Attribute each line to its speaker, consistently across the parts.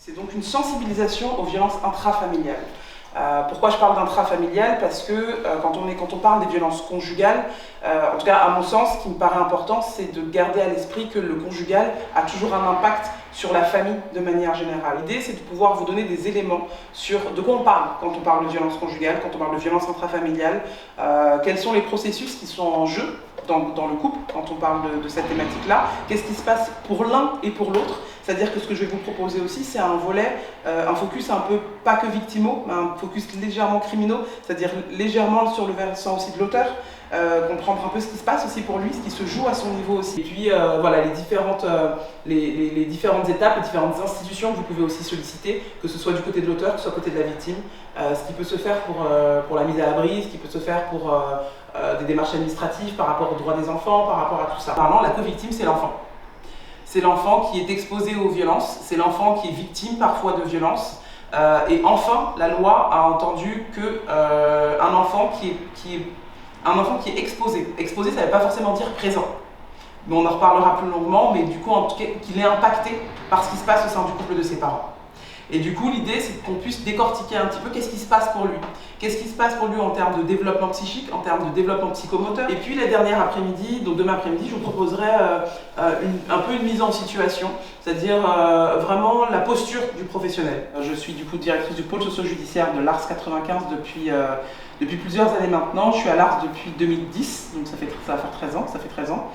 Speaker 1: C'est donc une sensibilisation aux violences intrafamiliales. Pourquoi je parle d'intrafamilial? Parce que quand on parle des violences conjugales, en tout cas à mon sens, ce qui me paraît important, c'est de garder à l'esprit que le conjugal a toujours un impact sur la famille de manière générale. L'idée, c'est de pouvoir vous donner des éléments sur de quoi on parle quand on parle de violence conjugale, quand on parle de violence intrafamiliale, quels sont les processus qui sont en jeu dans le couple quand on parle de cette thématique-là, qu'est-ce qui se passe pour l'un et pour l'autre. C'est-à-dire que ce que je vais vous proposer aussi, c'est un volet, un focus un peu, pas que victimo, mais un focus légèrement criminaux, c'est-à-dire légèrement sur le versant aussi de l'auteur, comprendre un peu ce qui se passe aussi pour lui, ce qui se joue à son niveau aussi. Et puis voilà, les différentes étapes, les différentes institutions que vous pouvez aussi solliciter, que ce soit du côté de l'auteur, que ce soit du côté de la victime, ce qui peut se faire pour la mise à l'abri, ce qui peut se faire pour des démarches administratives par rapport aux droits des enfants, par rapport à tout ça. Parlant, la co-victime, c'est l'enfant. C'est l'enfant qui est exposé aux violences, c'est l'enfant qui est victime parfois de violences. Et enfin, la loi a entendu qu'un enfant qui est exposé. Exposé, ça ne veut pas forcément dire présent. Mais on en reparlera plus longuement, mais du coup, en tout cas, qu'il est impacté par ce qui se passe au sein du couple de ses parents. Et du coup, l'idée, c'est qu'on puisse décortiquer un petit peu qu'est-ce qui se passe pour lui. Qu'est-ce qui se passe pour lui en termes de développement psychique, en termes de développement psychomoteur. Et puis, la dernière après-midi, donc demain après-midi, je vous proposerai un peu une mise en situation, c'est-à-dire vraiment la posture du professionnel. Je suis du coup directrice du pôle socio-judiciaire de l'ARS 95 depuis plusieurs années maintenant. Je suis à l'ARS depuis 2010, donc ça va faire 13 ans, ça fait 13 ans.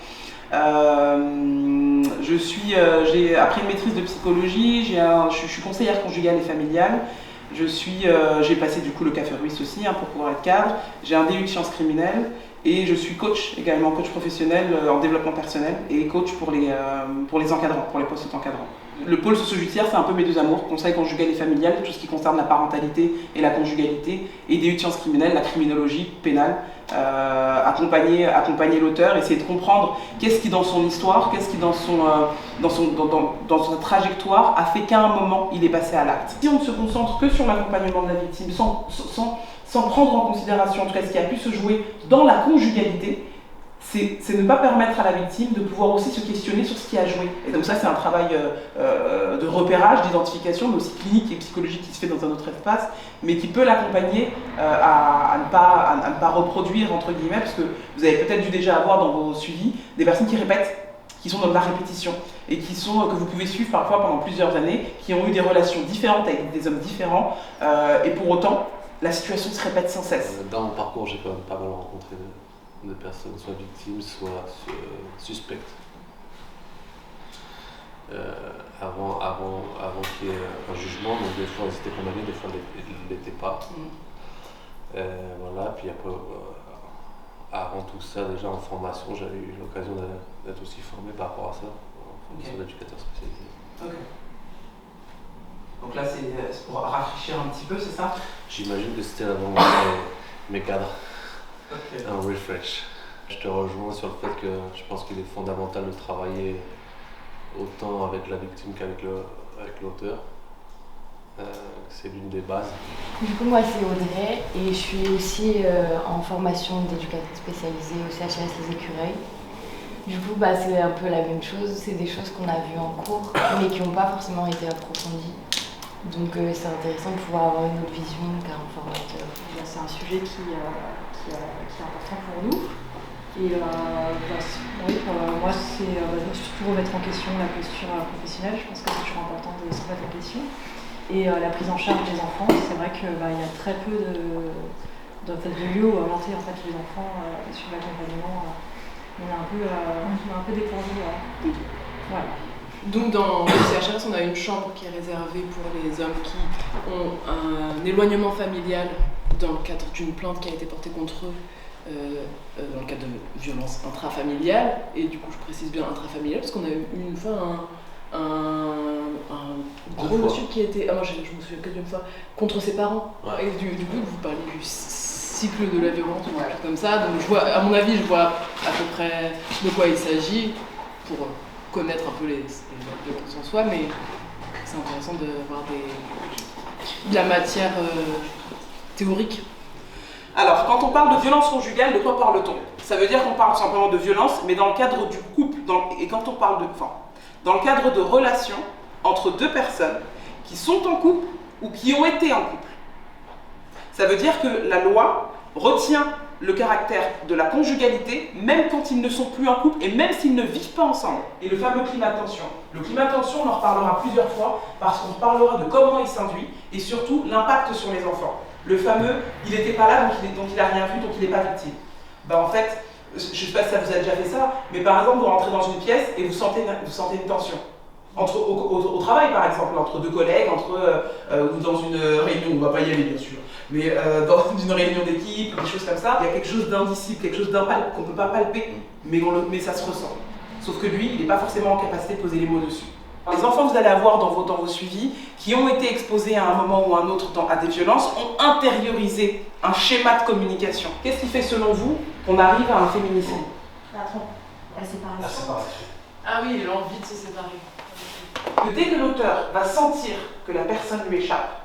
Speaker 1: J'ai après une maîtrise de psychologie, je suis conseillère conjugale et familiale. J'ai passé du coup le CAFE Ruisse aussi pour pouvoir être cadre. J'ai un DU de sciences criminelles et je suis coach également, coach professionnel en développement personnel et coach pour les encadrants, pour les postes encadrants. Le pôle socio-judiciaire, c'est un peu mes deux amours, conseil conjugal et familial, tout ce qui concerne la parentalité et la conjugalité, et DU de sciences criminelles, la criminologie pénale, accompagner l'auteur, essayer de comprendre qu'est-ce qui dans son histoire, qu'est-ce qui dans sa trajectoire a fait qu'à un moment il est passé à l'acte. Si on ne se concentre que sur l'accompagnement de la victime, sans prendre en considération en tout cas ce qui a pu se jouer dans la conjugalité, c'est ne pas permettre à la victime de pouvoir aussi se questionner sur ce qui a joué. Et donc ça, c'est un travail de repérage, d'identification, mais aussi clinique et psychologique qui se fait dans un autre espace, mais qui peut l'accompagner à ne pas reproduire, entre guillemets, parce que vous avez peut-être dû déjà avoir dans vos suivis des personnes qui répètent, qui sont dans la répétition, et que vous pouvez suivre parfois pendant plusieurs années, qui ont eu des relations différentes avec des hommes différents, et pour autant, la situation se répète sans cesse.
Speaker 2: Dans mon parcours, j'ai quand même pas mal rencontré de personnes, soit victimes, soit suspectes. Avant qu'il y ait un jugement, donc des fois ils étaient condamnés, des fois ils ne l'étaient pas. Voilà, puis après, avant tout ça, déjà en formation, j'avais eu l'occasion d'être aussi formé par rapport à ça, en formation d'éducateur spécialisé.
Speaker 1: Okay. Donc là, c'est pour rafraîchir un petit peu, c'est ça?
Speaker 2: J'imagine que c'était avant mes cadres. Okay. Un refresh. Je te rejoins sur le fait que je pense qu'il est fondamental de travailler autant avec la victime qu'avec l'auteur. C'est l'une des bases.
Speaker 3: Du coup, moi, c'est Audrey et je suis aussi en formation d'éducatrice spécialisée au CHRS Les Écureuils. Du coup, c'est un peu la même chose. C'est des choses qu'on a vues en cours, mais qui n'ont pas forcément été approfondies. Donc c'est intéressant de pouvoir avoir une autre vision qu'un formateur.
Speaker 4: C'est un sujet qui est important pour nous. Et moi, c'est surtout remettre en question la posture professionnelle. Je pense que c'est toujours important de se remettre en question. Et la prise en charge des enfants, c'est vrai qu'il y a très peu de lieux où orienter les enfants sur l'accompagnement. On est un peu dépourvu. Voilà.
Speaker 5: Donc dans le CHRS, on a une chambre qui est réservée pour les hommes qui ont un éloignement familial dans le cadre d'une plainte qui a été portée contre eux dans le cadre de violences intrafamiliales. Et du coup, je précise bien intrafamiliales parce qu'on a eu une fois un gros monsieur qui était, moi je me souviens que d'une fois, contre ses parents. Ouais. Et du coup, vous parlez du cycle de la violence ou quelque chose comme ça. Donc à mon avis, je vois à peu près de quoi il s'agit pour connaître un peu les violences en soi, mais c'est intéressant de voir de la matière théorique.
Speaker 1: Alors, quand on parle de violence conjugale, de quoi parle-t-on? Ça veut dire qu'on parle simplement de violence, mais dans le cadre du couple, et quand on parle dans le cadre de relations entre deux personnes qui sont en couple ou qui ont été en couple. Ça veut dire que la loi retient le caractère de la conjugalité, même quand ils ne sont plus en couple et même s'ils ne vivent pas ensemble. Et le fameux climat de tension. Le climat de tension, on en reparlera plusieurs fois parce qu'on parlera de comment il s'induit et surtout l'impact sur les enfants. Le fameux « il n'était pas là donc il n'a rien vu donc il n'est pas victime ». En fait, je ne sais pas si ça vous a déjà fait ça, mais par exemple vous rentrez dans une pièce et vous sentez une tension. Au travail par exemple, entre deux collègues, ou dans une réunion, on ne va pas y aller bien sûr, mais dans une réunion d'équipe, des choses comme ça, il y a quelque chose d'indicible, quelque chose d'impalpable qu'on ne peut pas palper, mais ça se ressent. Sauf que lui, il n'est pas forcément en capacité de poser les mots dessus. Les enfants que vous allez avoir dans vos suivis, qui ont été exposés à un moment ou à un autre à des violences, ont intériorisé un schéma de communication. Qu'est-ce qui fait selon vous qu'on arrive à un féminicide?
Speaker 4: La séparation.
Speaker 5: Ah oui, l'envie de se séparer.
Speaker 1: Que dès que l'auteur va sentir que la personne lui échappe,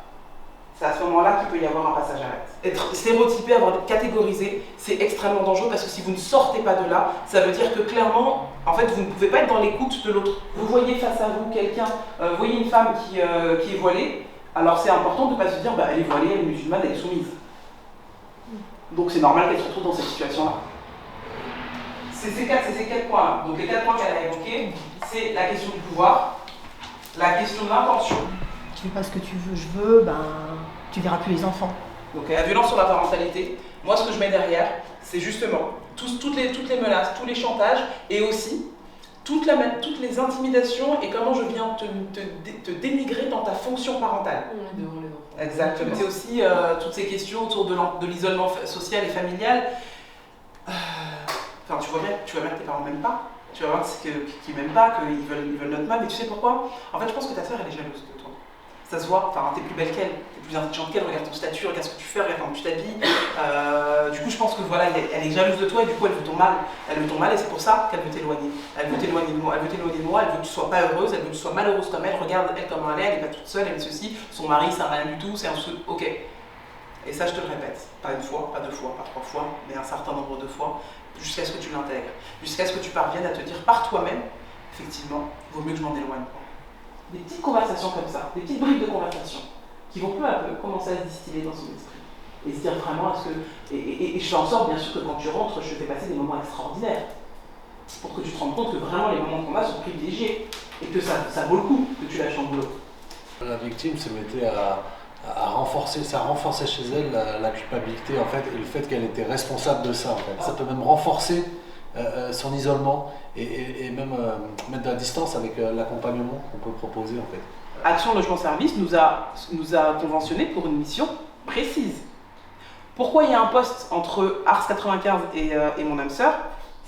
Speaker 1: c'est à ce moment-là qu'il peut y avoir un passage à l'acte. Être stéréotypé, avoir été catégorisé, c'est extrêmement dangereux parce que si vous ne sortez pas de là, ça veut dire que clairement, en fait, vous ne pouvez pas être dans l'écoute de l'autre. Vous voyez face à vous quelqu'un, vous voyez une femme qui est voilée, alors c'est important de ne pas se dire bah, elle est voilée, elle est musulmane, elle est soumise. Donc c'est normal qu'elle se retrouve dans cette situation-là. C'est ces quatre points-là. Donc les 4 points qu'elle a évoqués, c'est la question du pouvoir, la question de l'intention.
Speaker 4: Tu fais pas ce que tu veux, je veux, ben tu verras plus les enfants.
Speaker 1: Donc la violence sur la parentalité, moi ce que je mets derrière, c'est justement toutes les menaces, tous les chantages et aussi toutes les intimidations et comment je viens te dénigrer dans ta fonction parentale.
Speaker 5: Devant les enfants.
Speaker 1: Exactement. C'est aussi toutes ces questions autour de l'isolement social et familial. Enfin, tu vois bien que tes parents m'aiment pas. Tu vas voir qu'ils m'aiment pas, qu'ils veulent notre mal, mais tu sais pourquoi? En fait, je pense que ta sœur, elle est jalouse de toi. Ça se voit, enfin, t'es plus belle qu'elle, t'es plus intelligente qu'elle, regarde ton statut, regarde ce que tu fais, regarde comment tu t'habilles. Du coup, je pense que voilà, elle est jalouse de toi et du coup, elle veut ton mal. Elle veut ton mal et c'est pour ça qu'elle veut t'éloigner. Elle veut t'éloigner de moi, elle veut que tu sois pas heureuse, elle veut que tu sois malheureuse comme elle. Regarde elle comment elle est pas toute seule, elle est ceci, son mari, ça n'a rien du tout, c'est un truc, ok. Et ça, je te le répète, pas une fois, pas 2 fois, pas 3 fois, mais un certain nombre de fois, jusqu'à ce que tu l'intègres, jusqu'à ce que tu parviennes à te dire par toi-même, effectivement, vaut mieux que je m'en éloigne. Des petites conversations comme ça, des petites bribes de conversation, qui vont peu à peu commencer à se distiller dans son esprit. Et se dire vraiment, et je fais en sorte, bien sûr, que quand tu rentres, je te fais passer des moments extraordinaires, pour que tu te rendes compte que vraiment les moments qu'on a sont privilégiés, et que ça vaut le coup que tu lâches en boulot.
Speaker 2: La victime se mettait à renforcer, ça renforçait chez elle la culpabilité en fait, et le fait qu'elle était responsable de ça en fait. Ça peut même renforcer son isolement et même mettre de la distance avec l'accompagnement qu'on peut proposer en fait.
Speaker 1: Action Logement Service nous a conventionné pour une mission précise. Pourquoi il y a un poste entre Ars 95 et mon âme sœur?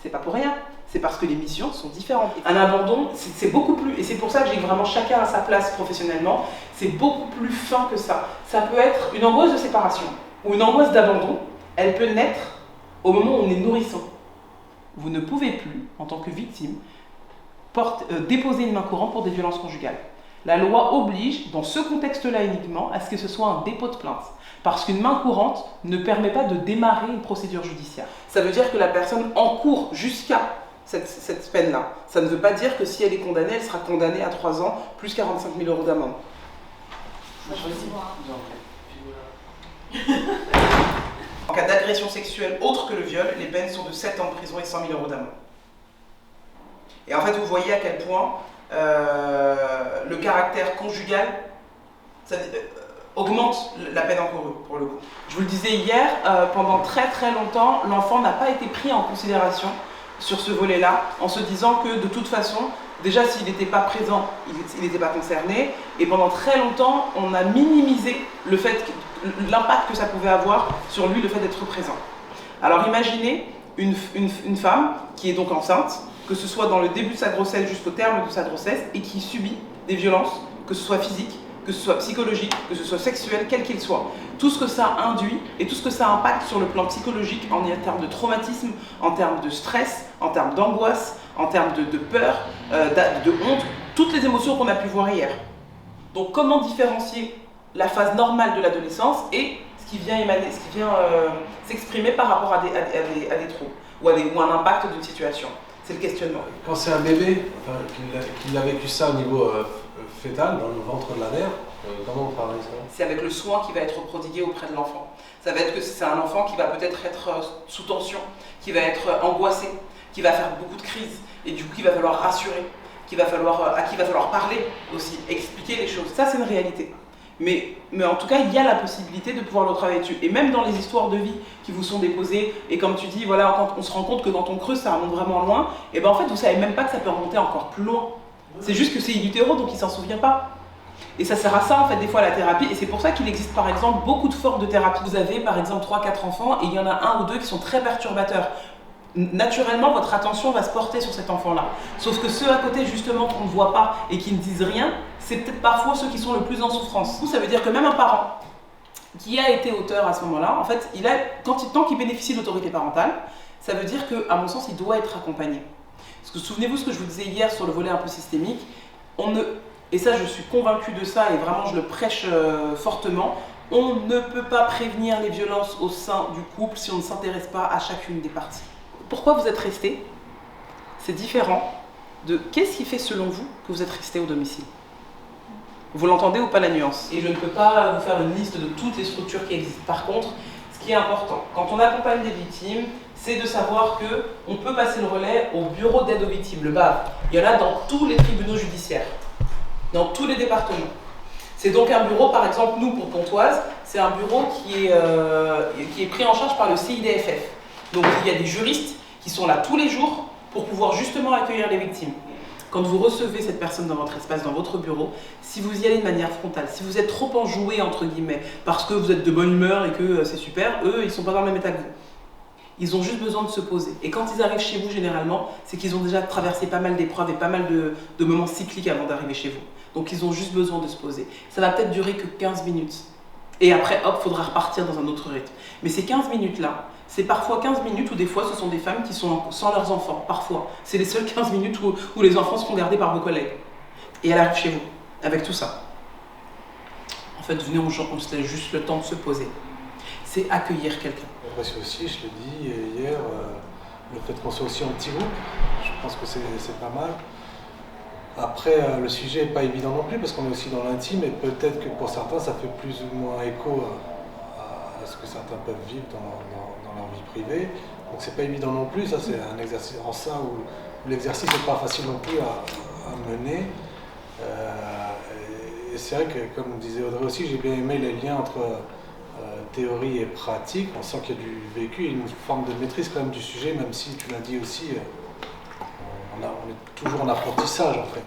Speaker 1: C'est pas pour rien. C'est parce que les missions sont différentes. Un abandon, c'est beaucoup plus, et c'est pour ça que j'ai vraiment chacun à sa place professionnellement, c'est beaucoup plus fin que ça. Ça peut être une angoisse de séparation ou une angoisse d'abandon, elle peut naître au moment où on est nourrissant. Vous ne pouvez plus, en tant que victime, déposer une main courante pour des violences conjugales. La loi oblige, dans ce contexte-là uniquement, à ce que ce soit un dépôt de plainte. Parce qu'une main courante ne permet pas de démarrer une procédure judiciaire. Ça veut dire que la personne encourt jusqu'à cette peine-là. Ça ne veut pas dire que si elle est condamnée, elle sera condamnée à 3 ans, plus 45 000 € d'amende. En cas d'agression sexuelle autre que le viol, les peines sont de 7 ans de prison et 100 000 € d'amende. Et en fait, vous voyez à quel point le caractère conjugal augmente la peine encourue, pour le coup. Je vous le disais hier, pendant très très longtemps, l'enfant n'a pas été pris en considération sur ce volet-là, en se disant que de toute façon, déjà s'il n'était pas présent, il n'était pas concerné, et pendant très longtemps, on a minimisé l'impact que ça pouvait avoir sur lui, le fait d'être présent. Alors imaginez une femme qui est donc enceinte, que ce soit dans le début de sa grossesse jusqu'au terme de sa grossesse, et qui subit des violences, que ce soit physiques, que ce soit psychologique, que ce soit sexuel, quel qu'il soit. Tout ce que ça induit et tout ce que ça impacte sur le plan psychologique en termes de traumatisme, en termes de stress, en termes d'angoisse, en termes de peur, de honte, toutes les émotions qu'on a pu voir hier. Donc comment différencier la phase normale de l'adolescence et ce qui vient s'exprimer par rapport à des troubles ou un impact d'une situation? C'est le questionnement.
Speaker 2: Quand c'est un bébé, qu'il a vécu ça au niveau fœtal, dans le ventre de la mère, Comment on travaille ça?
Speaker 1: C'est avec le soin qui va être prodigué auprès de l'enfant. Ça va être que c'est un enfant qui va peut-être être sous tension, qui va être angoissé, qui va faire beaucoup de crises, et du coup il va falloir rassurer, à qui va falloir parler aussi, expliquer les choses. Ça c'est une réalité. Mais en tout cas, il y a la possibilité de pouvoir le travailler dessus. Et même dans les histoires de vie qui vous sont déposées, et comme tu dis, voilà, quand on se rend compte que quand on creuse, ça remonte vraiment loin, et ben en fait, vous savez même pas que ça peut remonter encore plus loin. C'est juste que c'est in utero, donc il s'en souvient pas. Et ça sert à ça, en fait, des fois, la thérapie. Et c'est pour ça qu'il existe, par exemple, beaucoup de formes de thérapie. Vous avez, par exemple, 3-4 enfants, et il y en a un ou deux qui sont très perturbateurs. Naturellement, votre attention va se porter sur cet enfant-là. Sauf que ceux à côté, justement, qu'on ne voit pas et qui ne disent rien, c'est peut-être parfois ceux qui sont le plus en souffrance. Ça veut dire que même un parent qui a été auteur à ce moment-là, en fait, tant qu'il bénéficie de l'autorité parentale, ça veut dire qu'à mon sens, il doit être accompagné. Parce que souvenez-vous ce que je vous disais hier sur le volet un peu systémique, et ça je suis convaincue de ça et vraiment je le prêche fortement, on ne peut pas prévenir les violences au sein du couple si on ne s'intéresse pas à chacune des parties. Pourquoi vous êtes resté? C'est différent de qu'est-ce qui fait selon vous que vous êtes resté au domicile. Vous l'entendez ou pas la nuance? Et je ne peux pas vous faire une liste de toutes les structures qui existent. Par contre, ce qui est important, quand on accompagne des victimes, c'est de savoir qu'on peut passer le relais au bureau d'aide aux victimes, le BAV. Il y en a dans tous les tribunaux judiciaires, dans tous les départements. C'est donc un bureau, par exemple, nous, pour Pontoise, c'est un bureau qui est pris en charge par le CIDFF. Donc il y a des juristes qui sont là tous les jours pour pouvoir justement accueillir les victimes. Quand vous recevez cette personne dans votre espace, dans votre bureau, si vous y allez de manière frontale, si vous êtes trop enjoué, entre guillemets, parce que vous êtes de bonne humeur et que c'est super, eux, ils ne sont pas dans le même état que vous. Ils ont juste besoin de se poser. Et quand ils arrivent chez vous, généralement, c'est qu'ils ont déjà traversé pas mal d'épreuves et pas mal de moments cycliques avant d'arriver chez vous. Donc ils ont juste besoin de se poser. Ça va peut-être durer que 15 minutes. Et après, hop, il faudra repartir dans un autre rythme. Mais ces 15 minutes-là, c'est parfois 15 minutes où des fois, ce sont des femmes qui sont sans leurs enfants. Parfois. C'est les seules 15 minutes où les enfants seront gardés par vos collègues. Et elle arrive chez vous, avec tout ça. En fait, venez, on se laisse juste le temps de se poser. C'est accueillir quelqu'un.
Speaker 6: Après, c'est aussi, je l'ai dit hier, le fait qu'on soit aussi en petit groupe, je pense que c'est pas mal. Après, le sujet n'est pas évident non plus parce qu'on est aussi dans l'intime et peut-être que pour certains, ça fait plus ou moins écho à ce que certains peuvent vivre dans leur vie privée. Donc c'est pas évident non plus, ça c'est un exercice en ça où l'exercice n'est pas facile non plus à mener. Et c'est vrai que, comme disait Audrey aussi, j'ai bien aimé les liens entre théorie et pratique. On sent qu'il y a du vécu et une forme de maîtrise quand même du sujet, même si tu l'as dit aussi, on est toujours en apprentissage en fait.